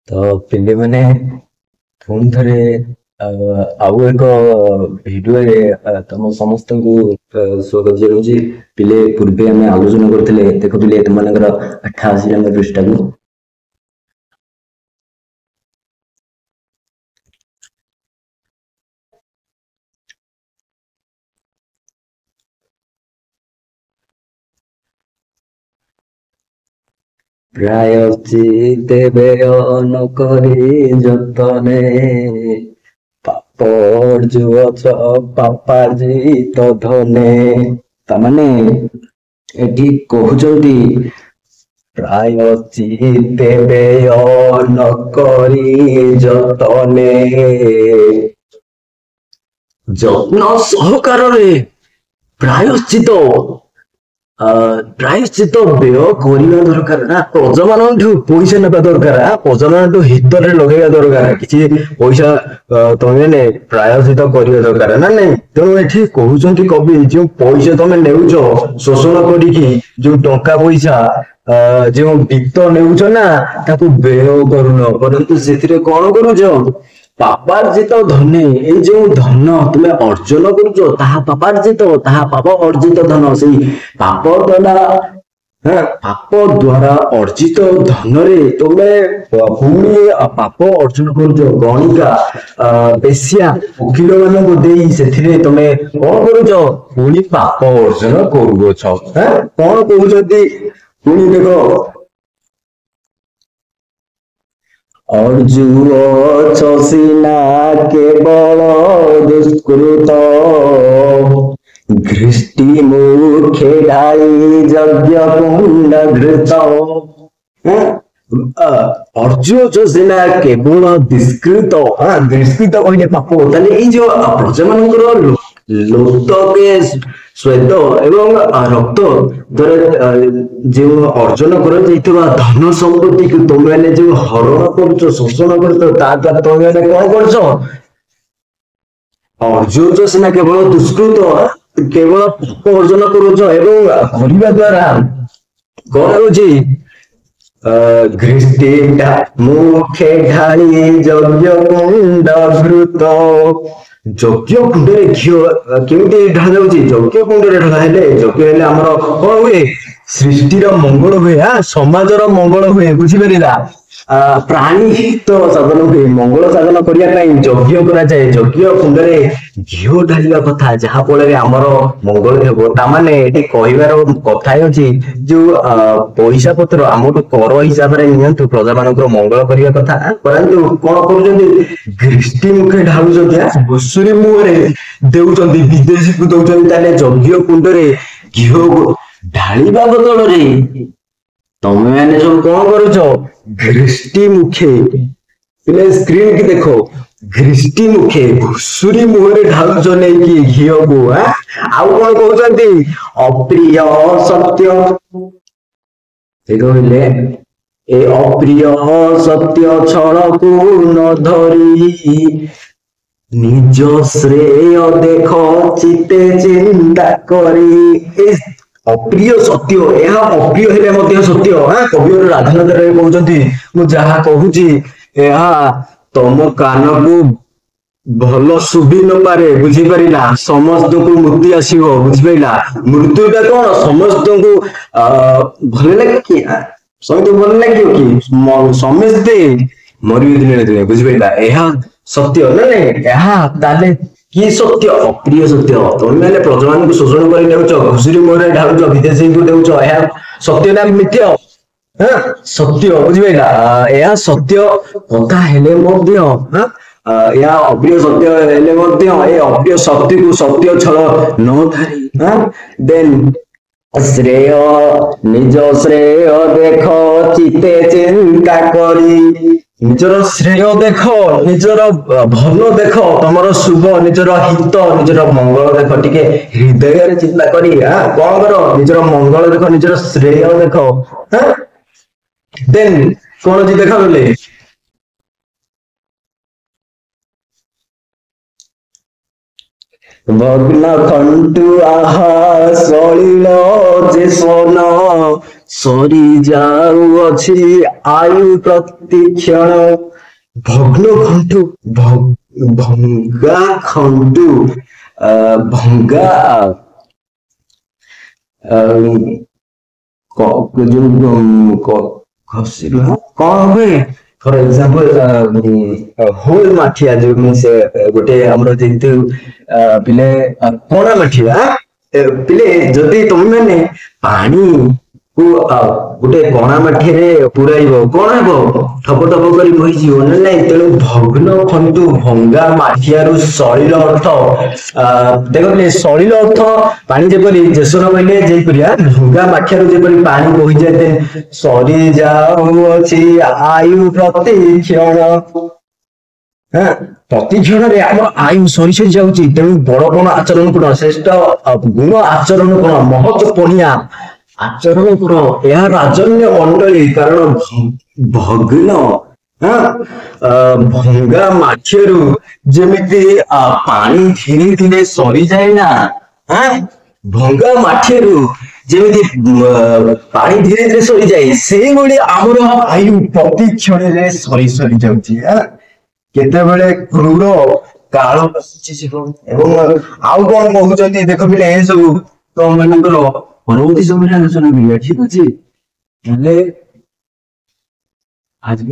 ତ ପିଲେ ମାନେ ପୁଣି ଥରେ ଆଉ ଏକ ଭିଡିଓରେ ତମ ସମସ୍ତଙ୍କୁ ସ୍ୱାଗତ ଜଣାଉଛି। ପିଲେ ପୂର୍ବେ ଆମେ ଆଲୋଚନା କରୁଥିଲେ, ଦେଖ ପିଲେ ତୁମମାନଙ୍କର 88 ନମ୍ବର ପୃଷ୍ଠାକୁ। ପ୍ରାୟଶ୍ଚିତ୍ତେ ବ୍ୟୟ ନ କରି ଯତନେ, ପାପର୍ଜୁଅଛ ପାପାର୍ଜିତ ଧନେ। ତାମାନେ ଏଠି କହୁଛନ୍ତି ପ୍ରାୟଶ୍ଚିତ୍ତେ ବ୍ୟୟ ନ କରି ଯତନେ, ଯତ୍ନ ସହକାରରେ ପ୍ରାୟଶ୍ଚିତ ପ୍ରାୟଶ୍ଚିତ ବ୍ୟୟ କରିବା ଦରକାର ନା, ପ୍ରଜାମାନଙ୍କଠୁ ପଇସା ନେବା ଦରକାର, ପ୍ରଜାମାନଙ୍କଠୁ ହିତରେ ଲଗେଇବା ଦରକାର, କିଛି ପଇସା ତମେ ମାନେ ପ୍ରାୟଶ୍ଚିତ କରିବା ଦରକାର ନା ନାଇଁ। ତେଣୁ ଏଠି କହୁଛନ୍ତି କବି, ଯୋଉ ପଇସା ତମେ ନେଉଛ ଶୋଷଣ କରିକି, ଯୋଉ ଟଙ୍କା ପଇସା ଯେଉଁ ବିତ୍ତ ନେଉଛ ନା, ତାକୁ ବ୍ୟୟ କରୁନ, ପରନ୍ତୁ ସେଥିରେ କଣ କରୁଛ? ପାପାର୍ଜିତ ଧନେ, ଏଇ ଯୋଉ ଧନ ତୁମେ ଅର୍ଜନ କରୁଛ ତାହା ପାପାର୍ଜିତ, ତାହା ପାପ ଅର୍ଜିତ ଧନ। ସେଇ ପାପ ଦ୍ଵାରା ପାପ ଦ୍ଵାରା ଅର୍ଜିତ ଧନରେ ତୁମେ ପୁଣି ପାପ ଅର୍ଜନ କରୁଛ। ଗଣିକା ବେଶ୍ୟା ଓକିଲ ମାନଙ୍କୁ ଦେଇ ସେଥିରେ ତମେ କଣ କରୁଛ? ପୁଣି ପାପ ଅର୍ଜନ କରୁଅଛ। କଣ କହୁଛନ୍ତି ପୁଣି ଦେଖ, ଅର୍ଜୁଅଛ ସିନା କେବଳ ଦୁଷ୍କୃତ, ଘୃଷ୍ଟି ମୁଖେ ଢାଳି ଯଜ୍ଞ କୁଣ୍ଡ ଘୃତ। ଅର୍ଜୁଅଛ ସିନା କେବଳ ଦୁଷ୍କୃତ, ଦୁଷ୍କୃତ କହିଲେ ପାପ। ତାହେଲେ ଏଇ ଯୋଉ ପ୍ରଜାମାନଙ୍କର ଲୋତକେ ଶ୍ଵେତ ଏବଂ ରକ୍ତ ଦ୍ଵାରା ଯେଉଁ ଅର୍ଜନ କରାଯାଇଥିବା ଧନ ସମ୍ପତ୍ତିକୁ ତମେ ମାନେ ଯୋଉ ହରଣ କରୁଛ, ଶୋଷଣ କରୁଛ, ତା ଦ୍ଵାରା ତମେ ମାନେ କଣ କରୁଛ? ଅର୍ଜୁନ ସିନା କେବଳ ଦୁଷ୍କୃତ, କେବଳ ପାପ ଅର୍ଜନ କରୁଛ ଏବଂ କରିବା ଦ୍ଵାରା କଣ ହଉଛି? ଘୃଷ୍ଟିଟା ମୁଖେ ଢାଳି ଯଜ୍ଞ କୁଣ୍ଡ ଘୃତ। ଯଜ୍ଞ କୁଣ୍ଡରେ ଘିଅ କେମିତି ଢଳା ଯାଉଛି? ଯଜ୍ଞ କୁଣ୍ଡରେ ଢଳା ହେଲେ, ଯଜ୍ଞ ହେଲେ ଆମର କଣ ହୁଏ? ସୃଷ୍ଟିର ମଙ୍ଗଳ ହୁଏ, ସମାଜର ମଙ୍ଗଳ ହୁଏ, ବୁଝିପାରିଲା? ପ୍ରାଣୀ ହିତ ସାଧନ ହୁଏ, ମଙ୍ଗଳ ସାଧନ କରିବା ପାଇଁ ଯଜ୍ଞ କରାଯାଏ। ଯଜ୍ଞ କୁଣ୍ଡରେ ଘିଅ ଢାଳିବା କଥା, ଯାହା ଫଳରେ ଆମର ମଙ୍ଗଳ ହେବ। ତାମାନେ ଏଠି କହିବାର କଥା ହେଉଛି, ଯୋଉ ପଇସା ପତ୍ର ଆମଠୁ କର ହିସାବରେ ନିଅନ୍ତୁ, ପ୍ରଜା ମାନଙ୍କର ମଙ୍ଗଳ କରିବା କଥା କରନ୍ତୁ। କଣ କରୁଛନ୍ତି? ଘୃଷ୍ଟି ମୁଖେ ଢାଳୁଛନ୍ତି, ଘୁଷୁରୀ ମୁହଁରେ ଦେଉଛନ୍ତି, ବିଦେଶୀକୁ ଦଉଛନ୍ତି। ତାହେଲେ ଯଜ୍ଞ କୁଣ୍ଡରେ ଘିଅ ଢାଳିବା ବଦଳରେ ତମେ ମାନେ ସବୁ କଣ କରୁଛ? ଘୃଷ୍ଟି ମୁଖେ, ପିଲେ ସ୍କ୍ରିନ କି ଦେଖ, ଘୃଷ୍ଟି ମୁଖେ ଘୁଷୁରୀ ମୁହଁରେ ଢାଳୁଛ ନେଇକି ଘିଅକୁ। ଆଉ କଣ କହୁଛନ୍ତି? ଅପ୍ରିୟ ସତ୍ୟ, ସେ କହିଲେ ଏ ଅପ୍ରିୟ ସତ୍ୟ ଛଳକୁ ନ ଧରି, ନିଜ ଶ୍ରେୟ ଦେଖ ଚିତେ ଚିନ୍ତା କରି। ଅପ୍ରିୟ ସତ୍ୟ, ଏହା ଅପ୍ରିୟ ହେଲେ ମଧ୍ୟ ସତ୍ୟ। କବିର ରାଧାନାଥ ରାୟ କହୁଛନ୍ତି, ମୁଁ ଯାହା କହୁଛି ଏହା ତମ କାନକୁ ଭଲ ଶୁଭି ନପାରେ, ବୁଝିପାରିଲା? ସମସ୍ତଙ୍କୁ ମୁକ୍ତି ଆସିବ, ବୁଝିପାରିଲା? ମୃତ୍ୟୁଟା କଣ ସମସ୍ତଙ୍କୁ ଭଲ ଲାଗେ କି? ସମସ୍ତଙ୍କୁ ଭଲ ଲାଗିବ କି? ସମସ୍ତେ ମରିବେ ଦିନେ ନା ଦିନେ, ବୁଝିପାରିଲା? ଏହା ସତ୍ୟ ନା ନାଇଁ? ଏହା ତାହେଲେ କି ସତ୍ୟ? ଅପ୍ରିୟ ସତ୍ୟ। ତମେ ମାନେ ପ୍ରଜାମାନଙ୍କୁ ଶୋଷଣ କରି ନେଉଛ, ଘୁଷୁରୀ ମୁହଁରେ ଢାଳୁଛ, ବିଦେଶୀଙ୍କୁ ଦେଉଛ, ଏହା ସତ୍ୟ ନା ମିଥ୍ୟା? ସତ୍ୟ, ବୁଝିପାରିଲା? ଏହା ସତ୍ୟ କଥା ହେଲେ ମଧ୍ୟ ଏହା ଅପ୍ରିୟ ସତ୍ୟ ହେଲେ ମଧ୍ୟ ଏ ଅପ୍ରିୟ ସତ୍ୟକୁ ସତ୍ୟ ଛଳ ନ ଧରି ଦେନ୍ ଶ୍ରେୟ, ନିଜ ଶ୍ରେୟ ଦେଖ ଚିତେ ଚିନ୍ତା କରି। ନିଜର ଶ୍ରେୟ ଦେଖ, ନିଜର ଭଲ ଦେଖ, ତମର ଶୁଭ, ନିଜର ହିତ, ନିଜର ମଙ୍ଗଳ ଦେଖ, ଟିକେ ହୃଦୟରେ ଚିନ୍ତା କରି କଣ କର? ନିଜର ମଙ୍ଗଳ ଦେଖ, ନିଜର ଶ୍ରେୟ ଦେଖ। ଦେନ୍ କଣ ଅଛି ଦେଖାଗଲେ? ଭଗ୍ନ ଖଣ୍ଟୁ ଆହା ସଳିଳ ଯେ ସୋନ, ସରି ଯାଉଅଛି ଆୟୁ ପ୍ରତିକ୍ଷଣ ଭଗ୍ନ ଖଣ୍ଡୁ ଭଙ୍ଗା ଖଣ୍ଡୁ ଭଙ୍ଗା ଖସିଲା କଣ ହୁଏ ଫର ଏକ୍ସାମ୍ପଲ ହୋଲ ମାଠିଆ ଯୋଉ ମିନ୍ସ ଗୋଟେ ଆମର ଯେହେତୁ ପିଲେ କଣା ମାଠିଆ ପିଲେ ଯଦି ତମେ ମାନେ ପାଣି କୁ ଗୋଟେ କଣା ମାଠିରେ ପୁରାଇବ କଣ ହେବ ଠପ ଠପ କରି ବହିଯିବ ନା ନାଇଁ ତେଣୁ ଭଗ୍ନ ଖଣ୍ଡୁ ଭଙ୍ଗା ମାଠିଆରୁ ସଳିଳ ଅର୍ଥ ଦେଖନ୍ତୁ ସଳିଳ ଅର୍ଥ ପାଣି ଯେପରି ଜେସର କହିଲେ ଯେପରି ଭଙ୍ଗା ମାଠିଆରୁ ଯେପରି ପାଣି ବୋହିଯାଏ ସରି ଯାଉଅଛି ଆୟୁ ପ୍ରତିକ୍ଷଣ ପ୍ରତି କ୍ଷଣରେ ଆମର ଆୟୁ ସରି ସରି ଯାଉଛି ତେଣୁ ବଡ କଣ ଆଚରଣ କଣ ଶ୍ରେଷ୍ଠ ଗୁଣ ଆଚରଣ କଣ ମହତ ପଣିଆ ଆଚରଣ କଣ ଏହା ରାଜନ୍ୟ ମଣ୍ଡଳୀ କାରଣ ଭଗ୍ନ ଭଙ୍ଗା ମାଠିରୁ ଯେମିତି ପାଣି ଧୀରେ ଧୀରେ ସରିଯାଏ ନା ଭଙ୍ଗା ମାଠିରୁ ଯେମିତି ପାଣି ଧୀରେ ଧୀରେ ସରିଯାଏ ସେଇଭଳି ଆମର ଆୟୁ ପ୍ରତି କ୍ଷଣରେ ସରି ସରି ଯାଉଛି କେତେବେଳେ କ୍ରୂର କାଳ ଯିବ ଏବଂ ଆଉ କଣ କହୁଛନ୍ତି ଦେଖ ପିଲା ଏ ସବୁ ତମ ମାନଙ୍କର ପରବର୍ତ୍ତୀ ସମୟରେ ଆଲୋଚନା କରିବା ଠିକ ଅଛି ହେଲେ ଆଜି